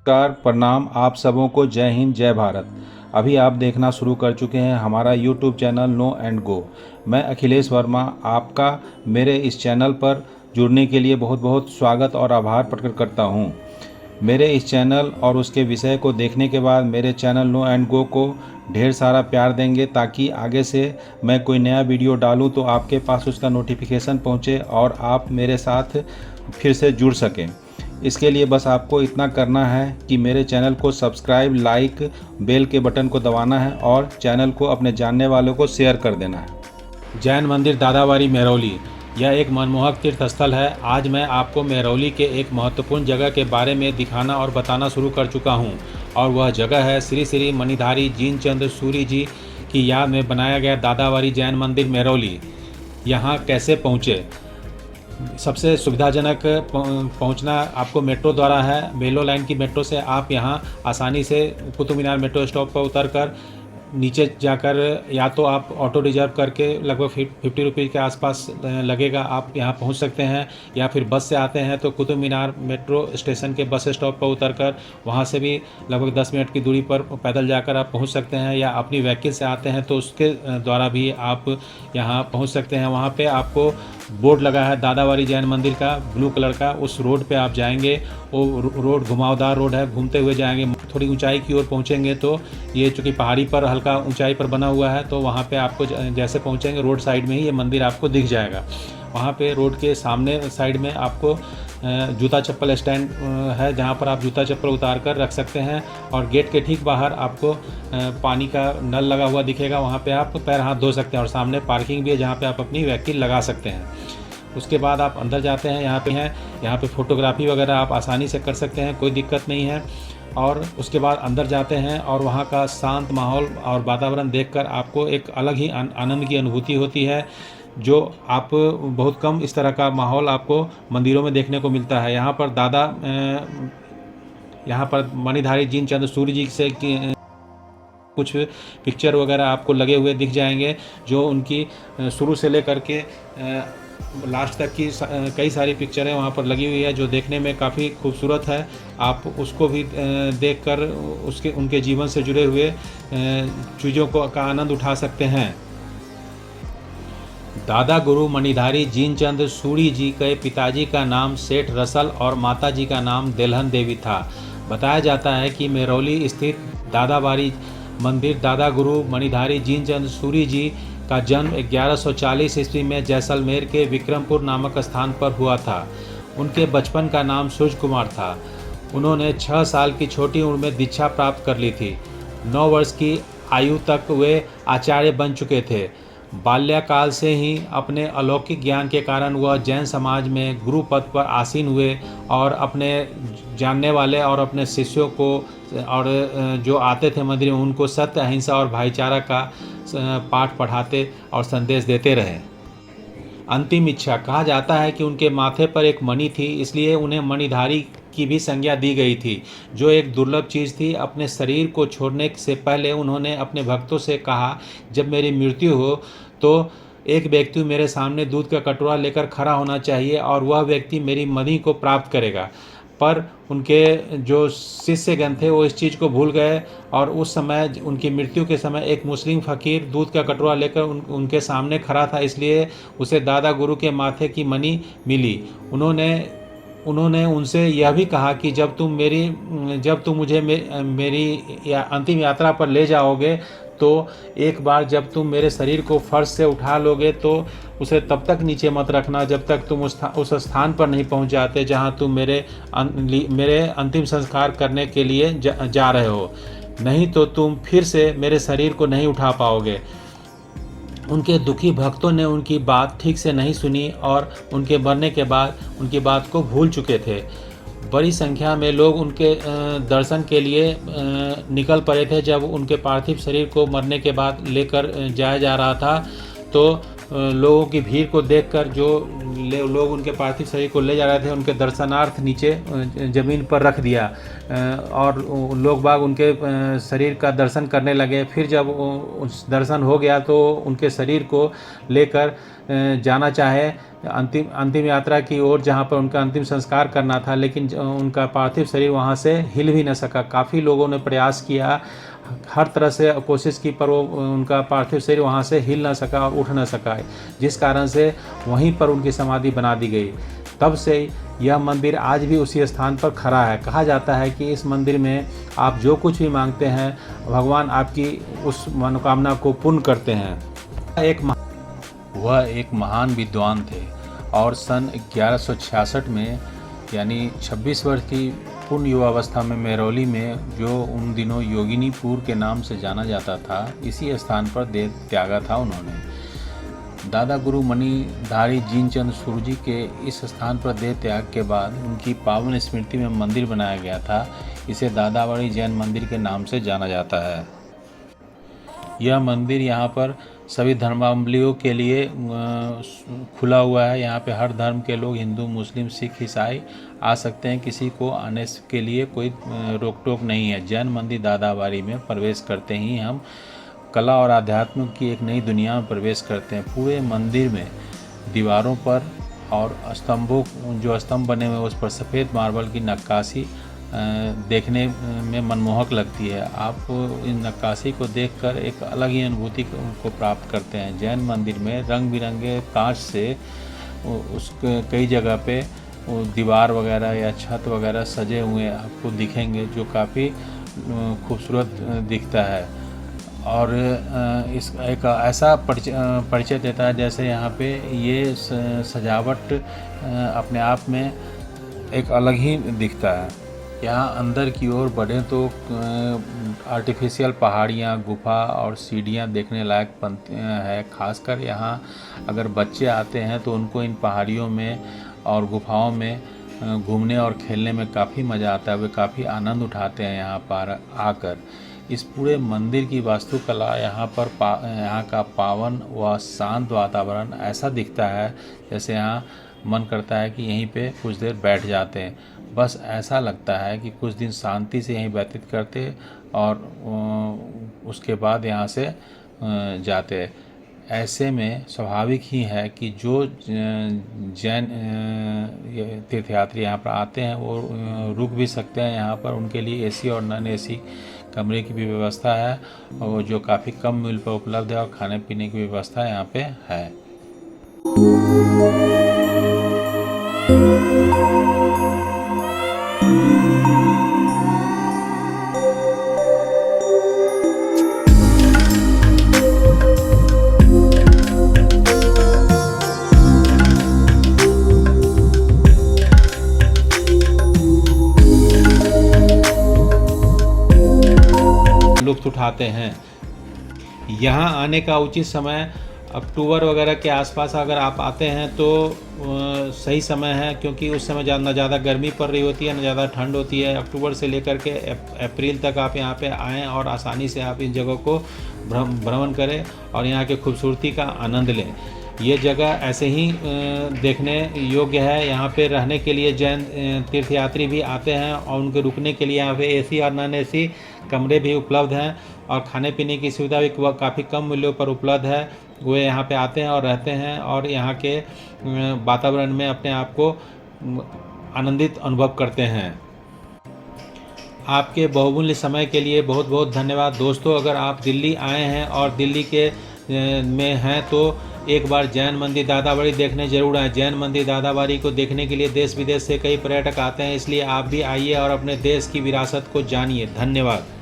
नमस्कार, प्रणाम आप सबों को। जय हिंद, जय भारत। अभी आप देखना शुरू कर चुके हैं हमारा YouTube channel no end go. मैं अखिलेश वर्मा आपका मेरे इस चैनल पर जुड़ने के लिए बहुत बहुत स्वागत और आभार प्रकट करता हूं। मेरे इस चैनल और उसके विषय को देखने के बाद मेरे चैनल नो एंड गो को ढेर सारा प्यार देंगे, ताकि आगे से मैं कोई नया वीडियो डालूं तो आपके पास उसका नोटिफिकेशन पहुंचे और आप मेरे साथ फिर से जुड़ सकें। इसके लिए बस आपको इतना करना है कि मेरे चैनल को सब्सक्राइब, लाइक, बेल के बटन को दबाना है और चैनल को अपने जानने वालों को शेयर कर देना है। जैन मंदिर दादावारी मेहरौली, यह एक मनमोहक तीर्थ स्थल है। आज मैं आपको मेहरौली के एक महत्वपूर्ण जगह के बारे में दिखाना और बताना शुरू कर चुका हूँ, और वह जगह है श्री श्री मणिधारी जीनचंद सूरी जी की याद में बनाया गया दादावारी जैन मंदिर मेहरौली। यहाँ कैसे पहुँचे? सबसे सुविधाजनक पहुंचना आपको मेट्रो द्वारा है। मेलो लाइन की मेट्रो से आप यहां आसानी से कुतुब मीनार मेट्रो स्टॉप पर उतरकर नीचे जाकर या तो आप ऑटो रिजर्व करके लगभग 50 रुपये के आसपास लगेगा, आप यहां पहुंच सकते हैं। या फिर बस से आते हैं तो कुतुब मीनार मेट्रो स्टेशन के बस स्टॉप पर उतरकर वहां से भी लगभग 10 मिनट की दूरी पर पैदल जाकर आप पहुंच सकते हैं। या अपनी व्हीकल से आते हैं तो उसके द्वारा भी आप यहां पहुंच सकते हैं। वहां पे आपको बोर्ड लगा है दादावारी जैन मंदिर का, ब्लू कलर का। उस रोड पे आप जाएंगे, वो रोड घुमावदार रोड है, घूमते हुए जाएंगे। थोड़ी ऊंचाई की ओर पहुंचेंगे तो ये चूँकि पहाड़ी पर हल्का ऊंचाई पर बना हुआ है, तो वहाँ पे आपको जैसे पहुंचेंगे रोड साइड में ही ये मंदिर आपको दिख जाएगा। वहाँ पे रोड के सामने साइड में आपको जूता चप्पल स्टैंड है, जहाँ पर आप जूता चप्पल उतार कर रख सकते हैं। और गेट के ठीक बाहर आपको पानी का नल लगा हुआ दिखेगा, वहाँ पे आप पैर हाथ धो सकते हैं। और सामने पार्किंग भी है जहाँ पे आप अपनी व्हीकल लगा सकते हैं। उसके बाद आप अंदर जाते हैं, यहाँ पे फ़ोटोग्राफी वगैरह आप आसानी से कर सकते हैं, कोई दिक्कत नहीं है। और उसके बाद अंदर जाते हैं और वहाँ का शांत माहौल और वातावरण देखकर आपको एक अलग ही आनंद की अनुभूति होती है, जो आप बहुत कम इस तरह का माहौल आपको मंदिरों में देखने को मिलता है। यहाँ पर मणिधारी जीनचंद सूरी जी से कुछ पिक्चर वगैरह आपको लगे हुए दिख जाएंगे, जो उनकी शुरू से लेकर के लास्ट तक की कई सारी पिक्चरें वहाँ पर लगी हुई है, जो देखने में काफ़ी खूबसूरत है। आप उसको भी देखकर उनके जीवन से जुड़े हुए चीज़ों का आनंद उठा सकते हैं। दादा गुरु मणिधारी जीनचंद सूरी जी के पिताजी का नाम सेठ रसल और माताजी का नाम देलहन देवी था। बताया जाता है कि मेहरौली स्थित दादावारी मंदिर दादा गुरु मणिधारी जीनचंद सूरी जी का जन्म 1140 ईस्वी में जैसलमेर के विक्रमपुर नामक स्थान पर हुआ था। उनके बचपन का नाम सूर्य कुमार था। उन्होंने 6 साल की छोटी उम्र में दीक्षा प्राप्त कर ली थी। 9 वर्ष की आयु तक वे आचार्य बन चुके थे। बाल्यकाल से ही अपने अलौकिक ज्ञान के कारण वह जैन समाज में गुरु पद पर आसीन हुए और अपने जानने वाले और अपने शिष्यों को और जो आते थे मंदिर में उनको सत्य, अहिंसा और भाईचारा का पाठ पढ़ाते और संदेश देते रहे। अंतिम इच्छा, कहा जाता है कि उनके माथे पर एक मणि थी, इसलिए उन्हें मणिधारी की भी संज्ञा दी गई थी, जो एक दुर्लभ चीज़ थी। अपने शरीर को छोड़ने से पहले उन्होंने अपने भक्तों से कहा, जब मेरी मृत्यु हो तो एक व्यक्ति मेरे सामने दूध का कटोरा लेकर खड़ा होना चाहिए और वह व्यक्ति मेरी मणि को प्राप्त करेगा। पर उनके जो शिष्यगण थे वो इस चीज़ को भूल गए, और उस समय उनकी मृत्यु के समय एक मुस्लिम फ़कीर दूध का कटोरा लेकर उनके सामने खड़ा था, इसलिए उसे दादा गुरु के माथे की मणि मिली। उन्होंने उनसे यह भी कहा कि जब तुम मुझे मेरी अंतिम यात्रा पर ले जाओगे, तो एक बार जब तुम मेरे शरीर को फर्श से उठा लोगे तो उसे तब तक नीचे मत रखना जब तक तुम उस स्थान पर नहीं पहुंच जाते जहां तुम मेरे अंतिम संस्कार करने के लिए जा रहे हो, नहीं तो तुम फिर से मेरे शरीर को नहीं उठा पाओगे। उनके दुखी भक्तों ने उनकी बात ठीक से नहीं सुनी और उनके मरने के बाद उनकी बात को भूल चुके थे। बड़ी संख्या में लोग उनके दर्शन के लिए निकल पड़े थे। जब उनके पार्थिव शरीर को मरने के बाद लेकर जाया जा रहा था, तो लोगों की भीड़ को देखकर जो लोग उनके पार्थिव शरीर को ले जा रहे थे, उनके दर्शनार्थ नीचे ज़मीन पर रख दिया और लोग बाग उनके शरीर का दर्शन करने लगे। फिर जब उस दर्शन हो गया तो उनके शरीर को लेकर जाना चाहे अंतिम यात्रा की ओर, जहाँ पर उनका अंतिम संस्कार करना था, लेकिन उनका पार्थिव शरीर वहाँ से हिल भी न सका। काफ़ी लोगों ने प्रयास किया, हर तरह से कोशिश की, पर वो उनका पार्थिव शरीर वहाँ से हिल ना सका और उठ ना सका, जिस कारण से वहीं पर उनकी समाधि बना दी गई। तब से यह मंदिर आज भी उसी स्थान पर खड़ा है। कहा जाता है कि इस मंदिर में आप जो कुछ भी मांगते हैं, भगवान आपकी उस मनोकामना को पूर्ण करते हैं। वह एक महान विद्वान थे और सन 1166 में, यानी 26 वर्ष की पूर्ण युवावस्था में, मेहरौली में, जो उन दिनों योगिनीपुर के नाम से जाना जाता था, इसी स्थान पर देह त्यागा था उन्होंने। दादा गुरु मणिधारी जीनचंद सूरजी के इस स्थान पर देह त्याग के बाद उनकी पावन स्मृति में मंदिर बनाया गया था। इसे दादावाड़ी जैन मंदिर के नाम से जाना जाता है। यह मंदिर यहाँ पर सभी धर्मावलंबियों के लिए खुला हुआ है। यहाँ पे हर धर्म के लोग, हिंदू, मुस्लिम, सिख, ईसाई आ सकते हैं। किसी को आने के लिए कोई रोक टोक नहीं है। जैन मंदिर दादावाड़ी में प्रवेश करते ही हम कला और आध्यात्म की एक नई दुनिया में प्रवेश करते हैं। पूरे मंदिर में दीवारों पर और स्तंभों, जो स्तंभ बने हुए उस पर सफ़ेद मार्बल की नक्काशी देखने में मनमोहक लगती है। आप इन नक्काशी को देखकर एक अलग ही अनुभूति को प्राप्त करते हैं। जैन मंदिर में रंग बिरंगे कांच से उसके कई जगह पे दीवार वगैरह या छत वगैरह सजे हुए आपको दिखेंगे, जो काफ़ी खूबसूरत दिखता है और इस एक ऐसा परिचय देता है जैसे यहाँ पे ये सजावट अपने आप में एक अलग ही दिखता है। यहाँ अंदर की ओर बढ़ें तो आर्टिफिशियल पहाड़ियाँ, गुफा और सीढ़ियाँ देखने लायक है। खासकर यहाँ अगर बच्चे आते हैं तो उनको इन पहाड़ियों में और गुफाओं में घूमने और खेलने में काफ़ी मज़ा आता है। वे काफ़ी आनंद उठाते हैं यहाँ पर आकर। इस पूरे मंदिर की वास्तुकला, यहाँ का पावन व शांत वातावरण ऐसा दिखता है जैसे यहाँ मन करता है कि यहीं पे कुछ देर बैठ जाते हैं। बस ऐसा लगता है कि कुछ दिन शांति से यहीं व्यतीत करते और उसके बाद यहाँ से जाते। ऐसे में स्वाभाविक ही है कि जो जैन तीर्थयात्री यहाँ पर आते हैं वो रुक भी सकते हैं यहाँ पर। उनके लिए एसी और नॉन एसी कमरे की भी व्यवस्था है और जो काफ़ी कम मूल्य पर उपलब्ध है और खाने पीने की व्यवस्था यहाँ पे है। लुत्फ उठाते हैं। यहाँ आने का उचित समय अक्टूबर वगैरह के आसपास अगर आप आते हैं तो सही समय है, क्योंकि उस समय ना ज़्यादा गर्मी पड़ रही होती है, ना ज़्यादा ठंड होती है। अक्टूबर से लेकर के अप्रैल तक आप यहाँ पे आएँ और आसानी से आप इन जगह को भ्रमण करें और यहाँ की खूबसूरती का आनंद लें। ये जगह ऐसे ही देखने योग्य है। यहाँ पे रहने के लिए जैन तीर्थयात्री भी आते हैं और उनके रुकने के लिए यहाँ पे एसी और नॉन एसी कमरे भी उपलब्ध हैं और खाने पीने की सुविधा भी काफ़ी कम मूल्यों पर उपलब्ध है। वे यहाँ पे आते हैं और रहते हैं और यहाँ के वातावरण में अपने आप को आनंदित अनुभव करते हैं। आपके बहुमूल्य समय के लिए बहुत बहुत धन्यवाद दोस्तों। अगर आप दिल्ली आए हैं और दिल्ली के में हैं तो एक बार जैन मंदिर दादावाड़ी देखने जरूर आए। जैन मंदिर दादावाड़ी को देखने के लिए देश विदेश से कई पर्यटक आते हैं, इसलिए आप भी आइए और अपने देश की विरासत को जानिए। धन्यवाद।